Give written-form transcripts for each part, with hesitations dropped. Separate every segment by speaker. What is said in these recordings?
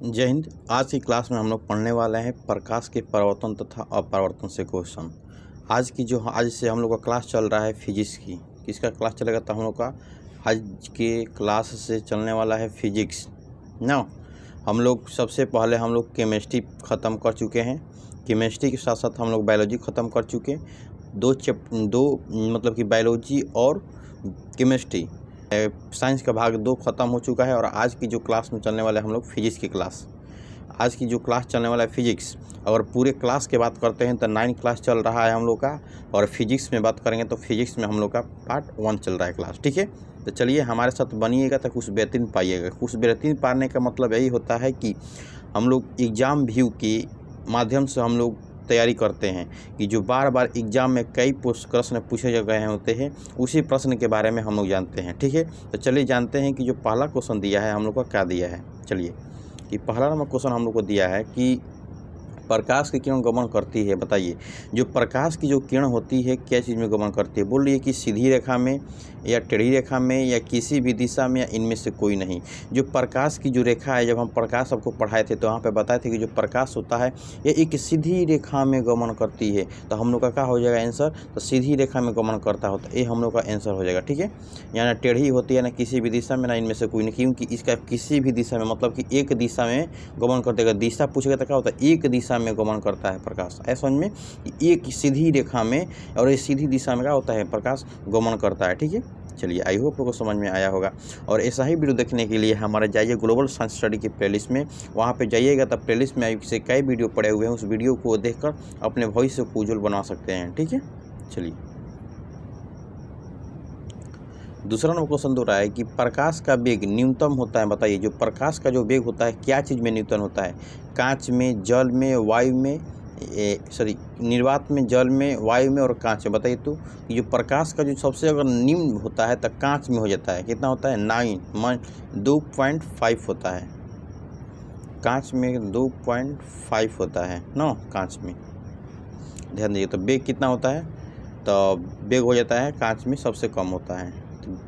Speaker 1: जय हिंद। आज की क्लास में हम लोग पढ़ने वाले हैं प्रकाश के परिवर्तन तथा अपरिवर्तन से क्वेश्चन। आज से हम लोग का क्लास चल रहा है फिजिक्स की। किसका क्लास चलेगा? तो हम लोग का आज के क्लास से चलने वाला है फिजिक्स ना। हम लोग सबसे पहले हम लोग केमिस्ट्री ख़त्म कर चुके हैं। केमिस्ट्री के साथ साथ हम लोग बायोलॉजी ख़त्म कर चुके हैं। दो मतलब कि बायोलॉजी और केमिस्ट्री साइंस का भाग 2 ख़त्म हो चुका है। और आज की जो क्लास में चलने वाले हम लोग फिजिक्स की क्लास, आज की जो क्लास चलने वाला है फिजिक्स, अगर पूरे क्लास की बात करते हैं तो 9 क्लास चल रहा है हम लोग का। और फिजिक्स में बात करेंगे तो फिजिक्स में हम लोग का पार्ट 1 चल रहा है क्लास। ठीक है, तो चलिए हमारे साथ बनिएगा तो कुछ बेहतरीन पाइएगा। कुछ बेहतरीन पाने का मतलब यही होता है कि हम लोग एग्ज़ाम व्यू के माध्यम से हम लोग तैयारी करते हैं कि जो बार बार एग्ज़ाम में कई प्रश्न पूछे गए होते हैं, उसी प्रश्न के बारे में हम लोग जानते हैं। ठीक है, तो चलिए जानते हैं कि जो पहला क्वेश्चन दिया है हम लोग का क्या दिया है। चलिए कि पहला नंबर क्वेश्चन हम लोग को दिया है कि प्रकाश की किरण गमन करती है। बताइए, जो प्रकाश की जो किरण होती है क्या चीज़ में गमन करती है? बोल रही है कि सीधी रेखा में या टेढ़ी रेखा में या किसी भी दिशा में या इनमें से कोई नहीं। जो प्रकाश की जो रेखा है, जब हम प्रकाश आपको पढ़ाए थे तो वहाँ पे बताए थे कि जो प्रकाश होता है ये एक सीधी रेखा में गमन करती है। तो हम लोग का क्या हो जाएगा आंसर? तो सीधी रेखा में गमन करता होता है, ये हम लोग का आंसर हो जाएगा। ठीक है, या ना टेढ़ी होती है ना किसी भी दिशा में ना इनमें से कोई नहीं, क्योंकि इसका किसी भी दिशा में मतलब कि एक दिशा में गमन करते। दिशा पूछेगा तो क्या होता है? एक दिशा में गमन करता है प्रकाश। ऐसा समझ में कि एक सीधी रेखा में और एक सीधी दिशा में क्या होता है? प्रकाश गमन करता है। ठीक है, चलिए आई होप लोगों को समझ में आया होगा। और ऐसा ही वीडियो देखने के लिए हमारे जाइए ग्लोबल साइंस स्टडी की प्लेलिस्ट में, वहाँ पे जाइएगा तब प्लेलिस्ट में से कई वीडियो पड़े हुए हैं, उस वीडियो को देखकर अपने भविष्य को उज्जवल बना सकते हैं। ठीक है, चलिए दूसरा नंबर क्वेश्चन दो रहा है कि प्रकाश का वेग न्यूनतम होता है। बताइए, जो प्रकाश का जो वेग होता है क्या चीज़ में न्यूनतम होता है? कांच में, जल में, वायु में, निर्वात में, जल में, वायु में और कांच में। बताइए तो कि जो प्रकाश का जो सबसे अगर निम्न होता है तो कांच में हो जाता है। कितना होता है? 2.5 होता है। कांच में 2.5 होता है ना, कांच में। ध्यान दीजिए, तो वेग कितना होता है? तो वेग हो जाता है कांच में सबसे कम होता है।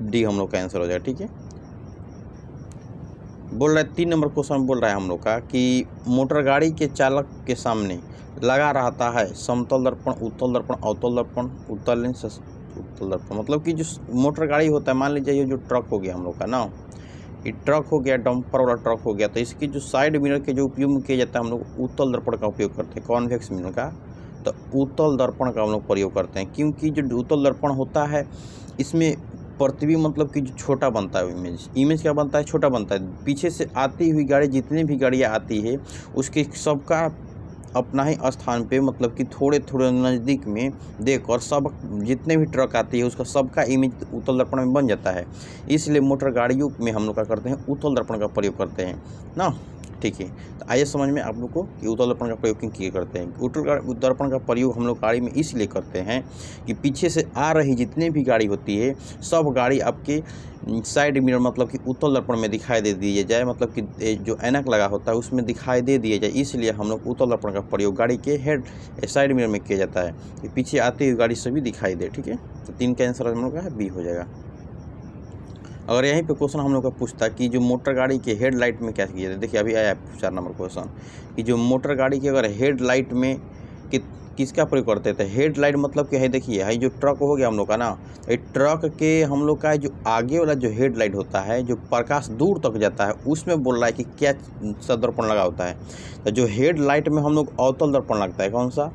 Speaker 1: डी हम लोग का आंसर हो जाएगा। ठीक है, बोल रहा है 3 नंबर क्वेश्चन बोल रहा है हम लोग का कि मोटर गाड़ी के चालक के सामने लगा रहता है समतल दर्पण, उत्तल दर्पण, अवतल दर्पण, उत्तल लेंस, उत्तल दर्पण। मतलब कि जो मोटर गाड़ी होता है, मान लीजिए ये जो ट्रक हो गया हम लोग का ना, ये ट्रक हो गया, डंपर वाला ट्रक हो गया, तो इसकी जो साइड मिरर के जो उपयोग किया जाता है हम लोग उत्तल दर्पण का उपयोग करते हैं, कॉन्वेक्स मिरर का। तो उत्तल दर्पण का हम लोग प्रयोग करते हैं, क्योंकि जो उत्तल दर्पण होता है इसमें प्रतिबिंब मतलब कि जो छोटा बनता है, इमेज क्या बनता है? छोटा बनता है। पीछे से आती हुई गाड़ी, जितनी भी गाड़ियाँ आती है उसके सबका अपना ही स्थान पे मतलब कि थोड़े थोड़े नज़दीक में देख और सब जितने भी ट्रक आती है उसका सबका इमेज उत्तल दर्पण में बन जाता है। इसलिए मोटर गाड़ियों में हम लोग क्या करते हैं? उत्तल दर्पण का प्रयोग करते हैं ना। ठीक है, तो आइए समझ में आप लोग को कि उत्तल दर्पण का प्रयोग किए करते हैं। उत्तल दर्पण का प्रयोग हम लोग गाड़ी में इसलिए करते हैं कि पीछे से आ रही जितनी भी गाड़ी होती है सब गाड़ी आपके साइड मिरर मतलब कि उत्तल दर्पण में दिखाई दे दिए जाए, मतलब कि जो ऐनक लगा होता है उसमें दिखाई दे दिए जाए। इसलिए हम लोग उत्तल दर्पण का प्रयोग गाड़ी के हेड साइड मिरर में किया जाता है कि पीछे आती हुई गाड़ी सभी दिखाई दे। ठीक है, तो 3 का आंसर हम लोग का बी हो जाएगा। अगर यहीं पे क्वेश्चन हम लोग का पूछता कि जो मोटर गाड़ी के हेडलाइट में क्या किया जाता है, देखिए अभी आया 4 नंबर क्वेश्चन कि जो मोटर गाड़ी के अगर हेडलाइट में किसका प्रयोग करते थे? हेडलाइट मतलब क्या है? देखिए है जो ट्रक हो गया हम लोग का ना, ये ट्रक के हम लोग का जो आगे वाला जो हेडलाइट होता है जो प्रकाश दूर तक जाता है उसमें बोल रहा है कि क्या सा दर्पण लगा होता है? तो जो हेडलाइट में हम लोग अवतल दर्पण लगता है। कौन सा?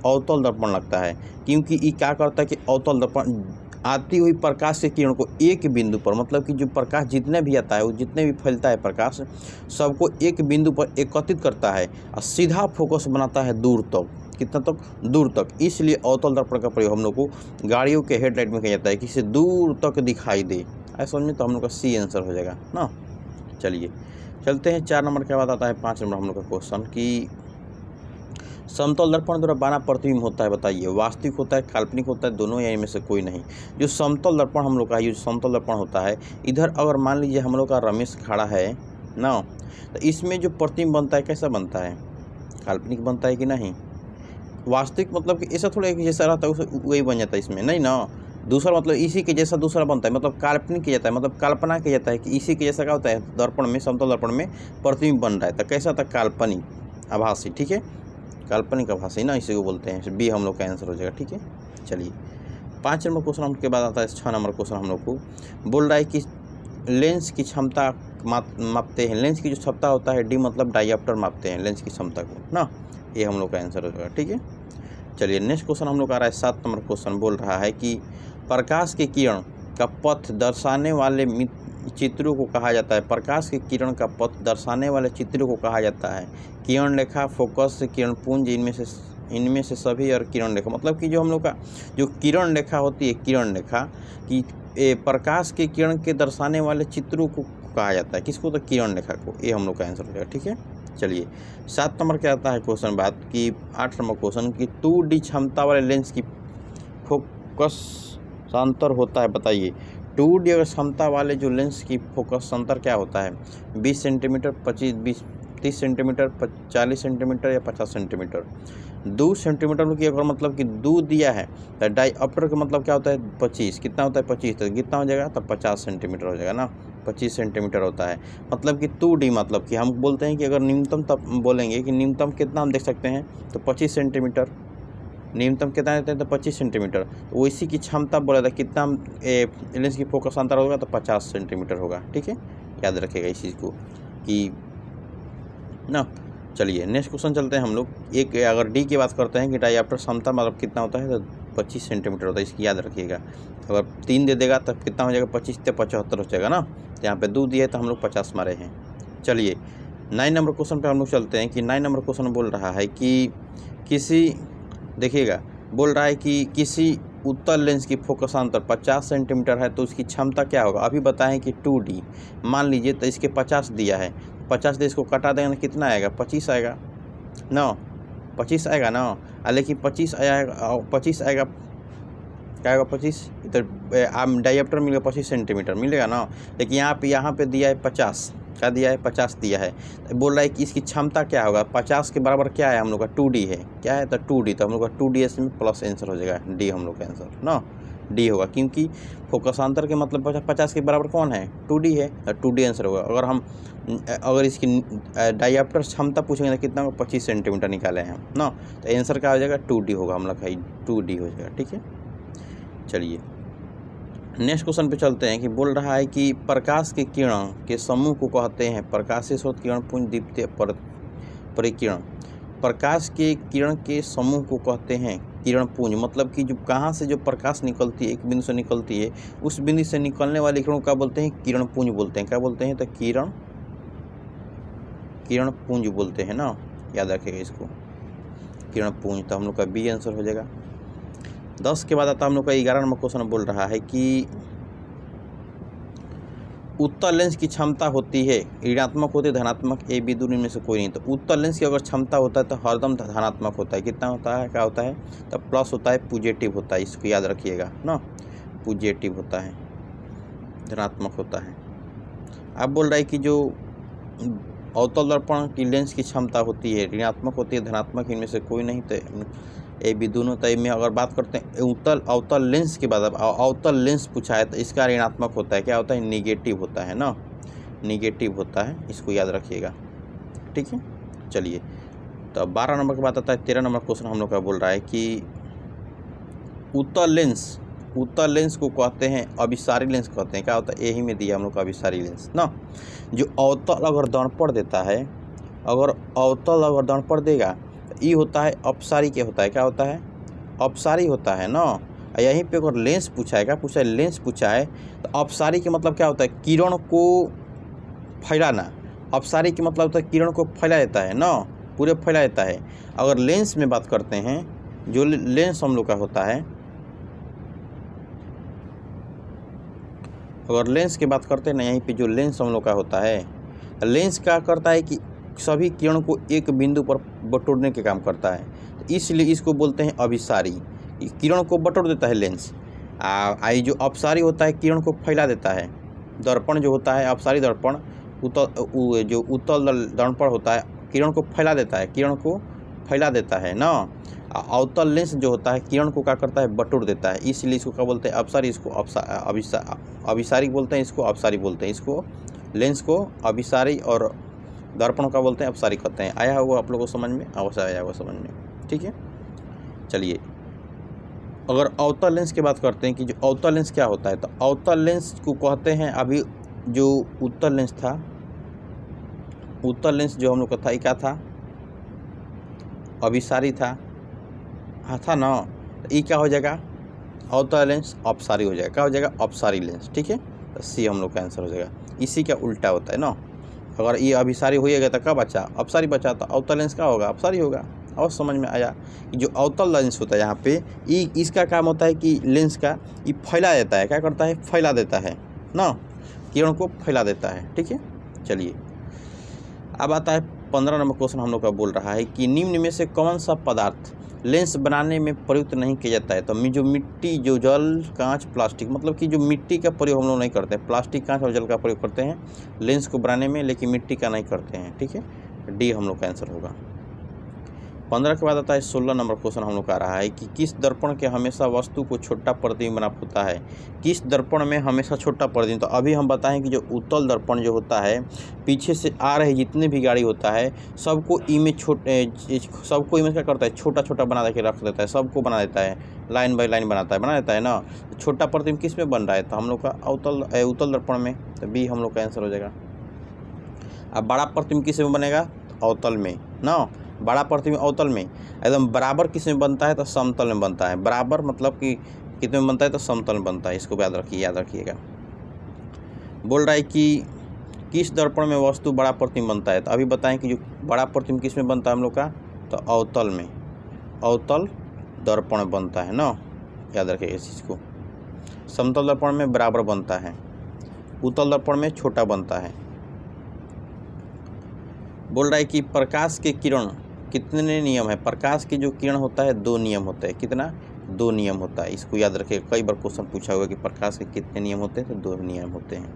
Speaker 1: अवतल दर्पण लगता है, क्योंकि ये क्या करता है कि अवतल दर्पण आती हुई प्रकाश के किरण को एक बिंदु पर मतलब कि जो प्रकाश जितने भी आता है वो जितने भी फैलता है प्रकाश सबको एक बिंदु पर एकत्रित करता है और सीधा फोकस बनाता है दूर तक। कितना तक? दूर तक। इसलिए अवतल दर्पण का प्रयोग हम लोग को गाड़ियों के हेडलाइट में किया जाता है कि इसे दूर तक दिखाई दे। ऐसा समझ में, तो हम लोग का सी आंसर हो जाएगा ना। चलिए चलते हैं 4 नंबर के बाद आता है 5 नंबर हम लोग का क्वेश्चन कि समतल दर्पण द्वारा बना प्रतिबिंब होता है। बताइए, वास्तविक होता है, काल्पनिक होता है, दोनों या इनमें से कोई नहीं। जो समतल दर्पण हम लोग का जो समतल दर्पण होता है, इधर अगर मान लीजिए हम लोग का रमेश खड़ा है ना, तो इसमें जो प्रतिबिंब बनता है कैसा बनता है? काल्पनिक बनता है कि नहीं? वास्तविक मतलब कि ऐसा थोड़ा एक जैसा रहता है वही बन जाता है, इसमें नहीं ना। दूसरा मतलब इसी के जैसा दूसरा बनता है, मतलब काल्पनिक किया जाता है, मतलब कल्पना किया जाता है कि इसी के जैसा क्या होता है दर्पण में, समतल दर्पण में प्रतिबिंब बन रहा है। तो कैसा था? काल्पनिक आभासी। ठीक है, काल्पनिक आभासी ना, इसी को बोलते हैं। बी हम लोग का आंसर हो जाएगा। ठीक है, चलिए 5 नंबर क्वेश्चन हम के बाद आता है 6 नंबर क्वेश्चन हम लोग को बोल रहा है कि लेंस की क्षमता मापते हैं। लेंस की जो क्षमता होता है डी मतलब डायऑप्टर मापते हैं लेंस की क्षमता को ना, ये हम लोग का आंसर हो जाएगा। ठीक है, चलिए नेक्स्ट क्वेश्चन हम लोग आ रहा है 7 नंबर क्वेश्चन बोल रहा है कि प्रकाश के किरण का पथ दर्शाने वाले चित्रों को कहा जाता है। प्रकाश के किरण का पथ दर्शाने वाले चित्रों को कहा जाता है किरण रेखा, फोकस, किरण पुंज, इनमें से सभी और किरण रेखा। मतलब कि जो हम लोग का जो किरण रेखा होती है, किरण रेखा कि प्रकाश के किरण के दर्शाने वाले चित्रों को कहा जाता है किसको? तो किरण रेखा को। ये हम लोग का आंसर हो जाएगा। ठीक है, चलिए 7 नंबर क्या आता है क्वेश्चन बात कि 8 नंबर क्वेश्चन की 2D क्षमता वाले लेंस की फोकस अंतर होता है, बताइए। 2D अगर क्षमता वाले जो लेंस की फोकस अंतर क्या होता है? 20 सेंटीमीटर, 30 सेंटीमीटर, 40 सेंटीमीटर या 50 सेंटीमीटर। 2 सेंटीमीटर की अगर मतलब कि 2 दिया है तो डायऑप्टर का मतलब क्या होता है? 25। कितना होता है? 25। तो कितना हो जाएगा? तब 50 सेंटीमीटर हो जाएगा ना, 25 सेंटीमीटर होता है। मतलब कि 2D मतलब कि हम बोलते हैं कि अगर न्यूनतम, तब बोलेंगे कि न्यूनतम कितना हम देख सकते हैं तो 25 सेंटीमीटर। न्यूनतम कितना देते हैं? तो 25 सेंटीमीटर। तो इसी की क्षमता बोला था कितना लेंस की फोकस अंतर होगा तो 50 सेंटीमीटर होगा। ठीक है, याद रखिएगा इस चीज़ को कि ना। चलिए नेक्स्ट क्वेश्चन चलते हैं हम लोग। एक अगर डी की बात करते हैं कि डायऑप्टर क्षमता मतलब कितना होता है तो 25 सेंटीमीटर होता है, इसकी याद रखिएगा। अगर 3 दे देगा तब कितना हो जाएगा? 25 से 75 हो जाएगा ना। तो यहाँ पे 2 दिया है तो हम लोग 50 मारे हैं। चलिए 9 नंबर क्वेश्चन पे हम लोग चलते हैं कि 9 नंबर क्वेश्चन बोल रहा है कि देखिएगा बोल रहा है कि किसी उत्तल लेंस की फोकस अंतर 50 सेंटीमीटर है तो उसकी क्षमता क्या होगा? अभी बताएं कि 2D मान लीजिए तो इसके 50 दिया है, 50 से इसको कटा देंगे ना, कितना आएगा? 25 आएगा ना, 25 आएगा ना। लेकिन 25 आएगा, 25 आएगा क्या आएगा? 25 इधर डायऑप्टर मिलेगा 25 सेंटीमीटर मिलेगा ना। लेकिन यहाँ पे दिया है 50, क्या दिया है? 50 दिया है। तो बोल रहा है कि इसकी क्षमता क्या होगा? 50 के बराबर क्या है हम लोग का? 2D है। क्या है? तो 2D, तो हम लोग का 2D इसमें प्लस आंसर हो जाएगा। डी हम लोग का आंसर ना, डी होगा, क्योंकि फोकसांतर के मतलब 50 के बराबर कौन है? 2D है, तो 2D आंसर होगा। अगर इसकी डायऑप्टर क्षमता पूछेंगे तो कितना होगा? 25 सेंटीमीटर निकाले हैं हम ना, तो आंसर क्या हो जाएगा? 2D होगा हम लोग का, 2D हो जाएगा। ठीक है, चलिए नेक्स्ट क्वेश्चन पे चलते हैं कि बोल रहा है कि प्रकाश के किरण के समूह को कहते हैं प्रकाशीय स्रोत, किरण पुंज, दीप्तीय परिकिरण। प्रकाश के किरण के समूह को कहते हैं किरण पुंज। मतलब कि जो कहाँ से जो प्रकाश निकलती है, एक बिंदु से निकलती है, उस बिंदु से निकलने वाले किरण को क्या बोलते हैं? किरण पुंज बोलते हैं। क्या बोलते हैं? तो किरण पुंज बोलते हैं ना, याद रखिएगा इसको, किरण पुंज। तो हम लोग का बी आंसर हो जाएगा। 10 के बाद आता हम लोग का 11 नंबर क्वेश्चन बोल रहा है कि उत्तल लेंस की क्षमता होती है ऋणात्मक होती है धनात्मक, ए बी दोनों में से कोई नहीं। तो उत्तल लेंस की अगर क्षमता होता है तो हरदम धनात्मक होता है। कितना होता है? क्या होता है? तो प्लस होता है, पॉजिटिव होता है, इसको याद रखिएगा ना, पॉजिटिव होता है, धनात्मक होता है। अब बोल रहा है कि जो अवतल दर्पण की लेंस की क्षमता होती है ऋणात्मक होती है धनात्मक, इनमें से कोई नहीं। तो ए बी दोनों। तो में अगर बात करते हैं अवतल लेंस की बात, अवतल लेंस पूछा है तो इसका ऋणात्मक होता है। क्या होता है? निगेटिव होता है ना, निगेटिव होता है, इसको याद रखिएगा। ठीक है, चलिए तो 12 नंबर की बात आता है। 13 नंबर क्वेश्चन हम लोग का बोल रहा है कि उत्तल लेंस को कहते हैं अभिसारी लेंस कहते हैं। क्या होता है? यही में दिया हम लोग का अभिसारी लेंस ना। जो अवतल अगर दर्पण देता है, अगर अवतल अगर दर्पण देगा तो ये होता है अपसारी के होता है। क्या होता है? अपसारी होता है ना। यहीं पे अगर लेंस पूछा है, क्या पूछा है? लेंस पूछा है तो अपसारी के मतलब क्या होता है? किरण को फैलाना। अपसारी के मतलब होता है किरण को फैला देता है ना, पूरे फैला देता है। अगर लेंस में बात करते हैं, जो लेंस हम लोग का होता है, अगर लेंस की बात करते हैं ना, यहीं पे जो लेंस हम लोग का होता है, लेंस क्या करता है कि सभी किरण को एक बिंदु पर बटोरने के काम करता है। तो इसलिए इसको बोलते हैं अभिसारी। किरण को बटोर देता है लेंस। जो अपसारी होता है किरण को फैला देता है। दर्पण जो होता है अपसारी दर्पण, जो उत्तल दर्पण होता है किरण को फैला देता है, किरण को फैला देता है ना। अवतल लेंस जो होता है किरण को क्या करता है, बटोर देता है, इसलिए इसको क्या बोलते हैं, अपसारी। इसको अभिसारी बोलते हैं, इसको अपसारी बोलते हैं। इसको लेंस को अभिसारी और दर्पण का बोलते हैं अपसारी कहते हैं। आया होगा आप लोगों को समझ में, अवश्य आया होगा समझ में, ठीक है। चलिए अगर अवतल लेंस की बात करते हैं कि जो अवतल लेंस क्या होता है, तो अवतल लेंस को कहते हैं, अभी जो उत्तल लेंस था, उत्तल लेंस जो हम लोग का था, क्या था, अभिसारी था, हाँ था ना। ये क्या हो जाएगा, अवतल लेंस अपसारी हो जाएगा। क्या हो जाएगा, अपसारी लेंस, ठीक है। तो सी हम लोग का आंसर हो जाएगा। इसी का उल्टा होता है ना, अगर ये अभिसारी होइएगा तो क्या बचा, अपसारी बचा, तो अवतल लेंस क्या होगा, अपसारी होगा। और समझ में आया कि जो अवतल लेंस होता है यहाँ पे, इसका काम होता है कि लेंस का ये फैला देता है, क्या करता है, फैला देता है ना, किरण को फैला देता है, ठीक है। चलिए अब आता है 15 नंबर क्वेश्चन हम लोग का बोल रहा है कि निम्न में से कौन सा पदार्थ लेंस बनाने में प्रयुक्त नहीं किया जाता है। तो जो मिट्टी, जो जल, कांच, प्लास्टिक, मतलब कि जो मिट्टी का प्रयोग हम लोग नहीं करते हैं, प्लास्टिक, कांच और जल का प्रयोग करते हैं लेंस को बनाने में, लेकिन मिट्टी का नहीं करते हैं, ठीक है। डी हम लोग का आंसर होगा। 15 के बाद आता है 16 नंबर क्वेश्चन हम लोग का आ रहा है कि किस दर्पण के हमेशा वस्तु को छोटा प्रतिबिंब बना होता है। किस दर्पण में हमेशा छोटा प्रतिबिंब, तो अभी हम बताएं कि जो उत्तल दर्पण जो होता है, पीछे से आ रहे जितने भी गाड़ी होता है सबको इमेज सबको इमेज क्या करता है, छोटा छोटा बना के रख देता है, सबको बना देता है, लाइन बाई लाइन बना देता है ना। छोटा प्रतिबिंब किस में बन रहा है, तो हम लोग का उत्तल दर्पण में, तो बी हम लोग का आंसर हो जाएगा। अब बड़ा प्रतिबिंब किस में बनेगा, अवतल में ना। बड़ा प्रतिबिंब अवतल में, एकदम बराबर किस में बनता है, तो समतल में बनता है। बराबर मतलब कि कितने में बनता है, तो समतल में बनता है। इसको याद रखिएगा। बोल रहा है कि किस दर्पण में वस्तु बड़ा प्रतिबिंब बनता है, तो अभी बताएं कि जो बड़ा प्रतिबिंब किस में बनता है हम लोग का, तो अवतल में, अवतल दर्पण बनता है ना, याद रखिएगा इस चीज़ को। समतल दर्पण में बराबर बनता है, उत्तल दर्पण में छोटा बनता है। बोल रहा है कि प्रकाश के किरण कितने नियम है। प्रकाश की जो किरण होता है 2 नियम होते हैं, कितना, 2 नियम होता है। इसको याद रखिए, कई बार क्वेश्चन पूछा हुआ कि प्रकाश के कितने नियम होते हैं, तो 2 नियम होते हैं,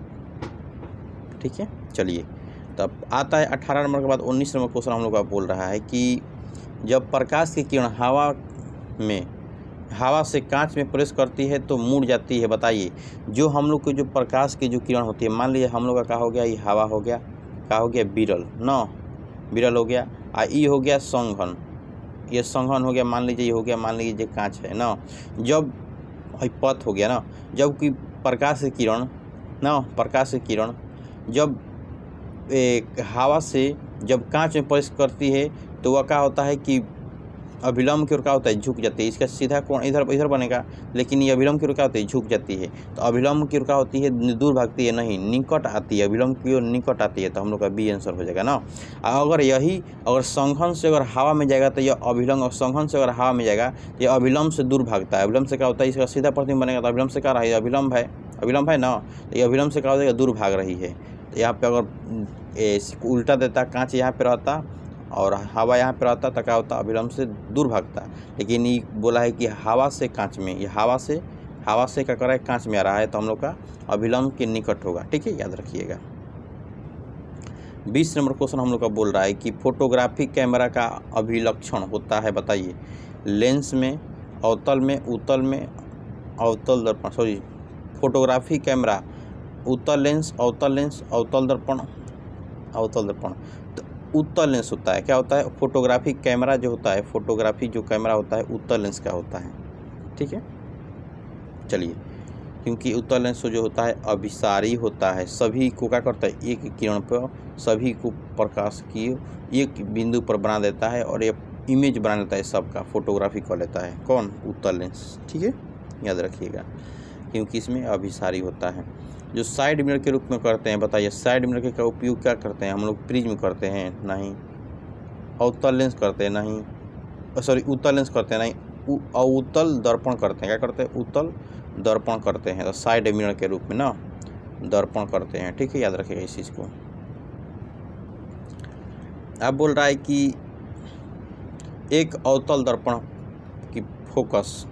Speaker 1: ठीक है। चलिए तब आता है 18 नंबर के बाद 19 नंबर क्वेश्चन हम लोग का बोल रहा है कि जब प्रकाश की किरण हवा से कांच में प्रवेश करती है तो मुड़ जाती है। बताइए, जो हम लोग की जो प्रकाश की जो किरण होती है, मान लीजिए हम लोग का क्या हो गया, ये हवा हो गया, क्या हो गया, विरल ना, विरल हो गया, ये हो गया संघन, ये संघन हो गया, मान लीजिए ये हो गया, मान लीजिए कांच है ना। जब पथ हो गया ना, जब कि प्रकाश की किरण ना, प्रकाश की किरण जब हवा से जब कांच में प्रवेश करती है तो वह क्या होता है कि अभिलंब की ओर क्या होता है, झुक जाती है। इसका सीधा कोण इधर बनेगा, लेकिन ये अभिलंब की ओर क्या होती है, झुक जाती है। तो अभिलंब की ओर क्या होती है, दूर भागती है, नहीं निकट आती है, अभिलंब की ओर निकट आती है, तो हम लोग का बी आंसर हो जाएगा ना। अगर संघन से अगर हवा में जाएगा तो यह अभिलंब, और संघन से अगर हवा में जाएगा तो यह अभिलंब से दूर भागता है। अभिलंब से क्या होता है, इसका सीधा प्रतिबिंब बनेगा, तो अभिलंब से क्या रहा है, अभिलंब है ना, तो ये अभिलंब से क्या हो जाएगा, दूर भाग रही है। तो यहाँ पे अगर उल्टा देता, कांच यहाँ पे रहता और हवा यहाँ पे रहता, तो क्या होता, अभिलंब से दूर भागता। लेकिन ये बोला है कि हवा से कांच में, ये हवा से क्या कर रहा है, कांच में आ रहा है, तो हम लोग का अभिलंब के निकट होगा, ठीक है, याद रखिएगा। 20 नंबर क्वेश्चन हम लोग का बोल रहा है कि फोटोग्राफी कैमरा का अभिलक्षण होता है। बताइए, लेंस में, अवतल में, उत्तल में, अवतल दर्पण, सॉरी, फोटोग्राफी कैमरा, उत्तल लेंस, अवतल लेंस, अवतल दर्पण, तो उत्तल लेंस होता है। क्या होता है, फोटोग्राफी कैमरा जो होता है, फोटोग्राफी जो कैमरा होता है उत्तल लेंस का होता है, ठीक है। चलिए, क्योंकि उत्तल लेंस जो होता है अभिसारी होता है, सभी को क्या करता है, एक किरण पर सभी को प्रकाश की एक बिंदु पर बना देता है और ये इमेज बना लेता है, सबका फोटोग्राफी कर लेता है। कौन, उत्तल लेंस, ठीक है, याद रखिएगा, क्योंकि इसमें अभिसारी होता है। जो साइड मिरर के रूप में करते हैं, बताइए साइड मिरर का उपयोग क्या करते हैं हम लोग, प्रिज्म करते हैं, नहीं। अवतल लेंस करते हैं, नहीं, सॉरी उत्तल लेंस करते हैं, नहीं, उत्तल दर्पण करते हैं। क्या करते हैं, उत्तल दर्पण करते हैं, तो साइड मिरर के रूप में ना दर्पण करते हैं, ठीक है, याद रखिएगा इस चीज़ को। अब बोल रहा है कि एक अवतल दर्पण की फोकस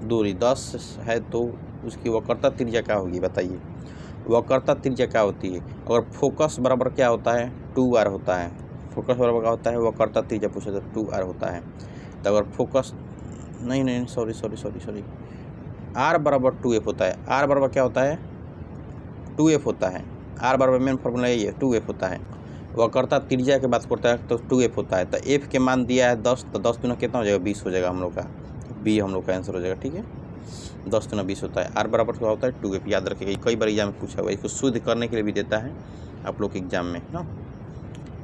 Speaker 1: दूरी 10 है तो उसकी वक्रता त्रिज्या क्या होगी। बताइए, वक्रता त्रिज्या क्या होती है, अगर फोकस बराबर क्या होता है, 2r होता है, फोकस बराबर क्या होता है, वक्रता त्रिज्या पूछा तो 2r होता है। तो अगर फोकस नहीं सॉरी r बराबर 2f होता है। r बराबर क्या होता है, 2f होता है। r बराबर मेन फॉर्मूला यही है, 2f होता है। वक्रता त्रिज्या की बात करता है तो 2f होता है। तो f के मान दिया है 10, तो 10 दूना कितना हो जाएगा, 20 हो जाएगा हम लोग का, बी हम लोग का आंसर हो जाएगा। ठीक है, 10 दूना 20 होता है। r बराबर क्या होता है, 2f। याद रखिएगा, कई बार एग्जाम में पूछा हुआ है, इसको शुद्ध करने के लिए भी देता है आप लोग के एग्जाम में ना।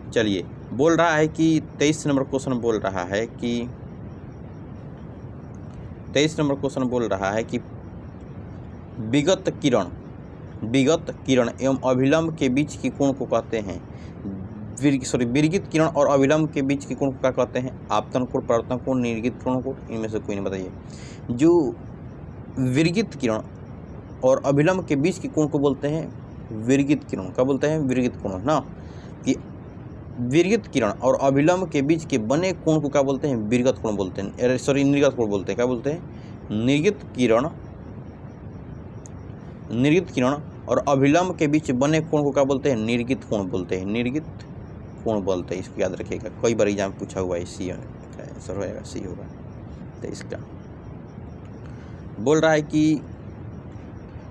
Speaker 1: चलिए, बोल रहा है कि 23 नंबर क्वेश्चन बोल रहा है कि 23 नंबर क्वेश्चन बोल रहा है कि विगत किरण एवं अभिलंब के बीच के कोण को कहते हैं, विरगित किरण और अभिलंब के बीच के कोण को क्या कहते हैं, आपतन कोण, परावर्तन कोण, निर्गित कोण, इनमें से कोई नहीं बताइए। जो विरगित किरण और अभिलंब के बीच के कोण को बोलते हैं विरगित किरण। क्या बोलते हैं, विरगित कोण ना, कि विरगित किरण और अभिलंब के बीच के बने कोण को क्या बोलते हैं, विरगत कोण बोलते हैं, निर्गत कोण बोलते हैं। क्या बोलते हैं, निर्गित किरण और अभिलंब के बीच बने कोण को क्या बोलते हैं, निर्गित कोण बोलते हैं, निर्गित कोण बोलते हैं। इसको याद रखिएगा, कई बार एग्जाम पूछा हुआ है। सी आंसर होगा, सी होगा। तो इसका बोल रहा है कि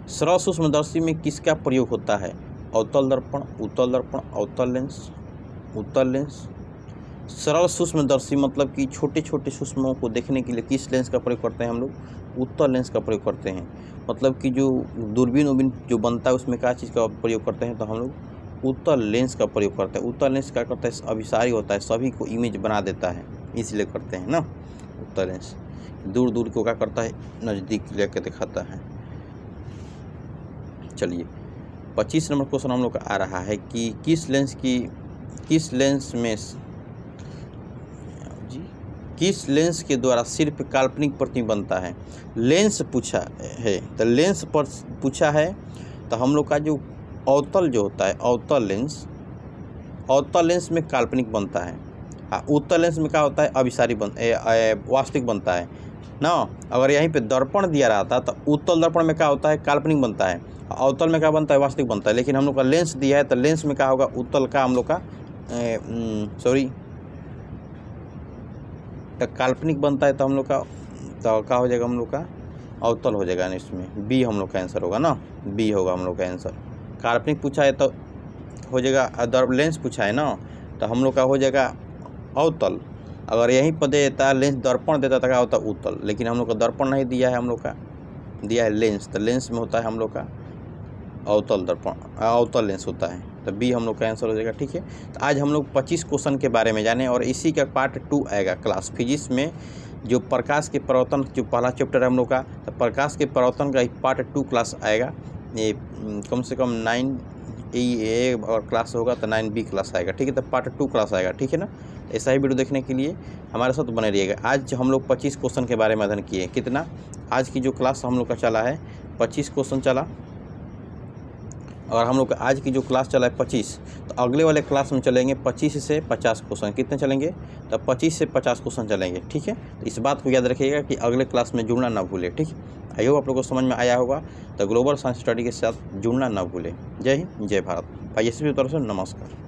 Speaker 1: सरल सूक्ष्मदर्शी में किसका प्रयोग होता है, अवतल दर्पण, उत्तल दर्पण, अवतल लेंस, उत्तल लेंस। सरल सूक्ष्मदर्शी मतलब कि छोटे छोटे सूक्ष्मों को देखने के लिए किस लेंस का प्रयोग करते हैं हम लोग, उत्तल लेंस का प्रयोग करते हैं। मतलब कि जो दूरबीन जो बनता है उसमें क्या चीज़ का प्रयोग करते हैं, तो हम लोग उत्तल लेंस का प्रयोग करते हैं। उत्तल लेंस क्या करता है, अभिसारी होता है, सभी को इमेज बना देता है, इसलिए करते हैं ना उत्तल लेंस। दूर दूर को क्या करता है, नज़दीक लेकर दिखाता है। चलिए, 25 नंबर क्वेश्चन हम लोग का आ रहा है कि किस लेंस के द्वारा सिर्फ काल्पनिक प्रतिबिंब बनता है। लेंस पूछा है, तो लेंस पर पूछा है, तो हम लोग का जो अवतल जो होता है, अवतल लेंस में काल्पनिक बनता है। हाँ, उत्तल लेंस में क्या होता है, अभिसारी वास्तविक बनता है ना। अगर यहीं पे दर्पण दिया रहता तो उत्तल दर्पण में क्या होता है, काल्पनिक बनता है, अवतल में क्या बनता है, वास्तविक बनता है। लेकिन हम लोग का लेंस दिया है, तो लेंस में क्या होगा, उत्तल का हम लोग का तो काल्पनिक बनता है, तो हम लोग का तो क्या हो जाएगा, हम लोग का अवतल हो जाएगा। इसमें बी हम लोग का आंसर होगा ना, बी होगा हम लोग का आंसर। काल्पनिक पूछा है तो हो जाएगा, लेंस पूछा है ना, तो हम लोग का हो जाएगा अवतल। अगर यहीं पर दे देता लेंस, दर्पण देता तो क्या होता, उत्तल। लेकिन हम लोग का दर्पण नहीं दिया है, हम लोग का दिया है लेंस, तो लेंस में होता है हम लोग का अवतल दर्पण, अवतल लेंस होता है। तो बी हम लोग का आंसर हो जाएगा। ठीक है, तो आज हम लोग 25 क्वेश्चन के बारे में जाने, और इसी का पार्ट 2 आएगा क्लास फिजिक्स में। जो प्रकाश के परावर्तन, जो पहला चैप्टर है हम लोग का, तो प्रकाश के परावर्तन का पार्ट 2 क्लास आएगा। ये कम से कम 9A और क्लास होगा तो 9B क्लास आएगा। ठीक है, तो पार्ट 2 क्लास आएगा। ठीक है ना, ऐसा ही वीडियो देखने के लिए हमारे साथ बने रहिएगा। आज हम लोग 25 क्वेश्चन के बारे में अध्ययन किए। कितना, आज की जो क्लास हम लोग का चला है 25 क्वेश्चन चला। और हम लोग का आज की जो क्लास चला है 25, तो अगले वाले क्लास में चलेंगे 25 से 50 क्वेश्चन। कितने चलेंगे, तो 25 से 50 क्वेश्चन चलेंगे। ठीक है, तो इस बात को याद रखिएगा कि अगले क्लास में जुड़ना ना भूलें। ठीक है, आई होप आप लोगों को समझ में आया होगा। तो ग्लोबल साइंस स्टडी के साथ जुड़ना ना भूलें। जय हिंद, जय भारत। ISP की तरफ से नमस्कार।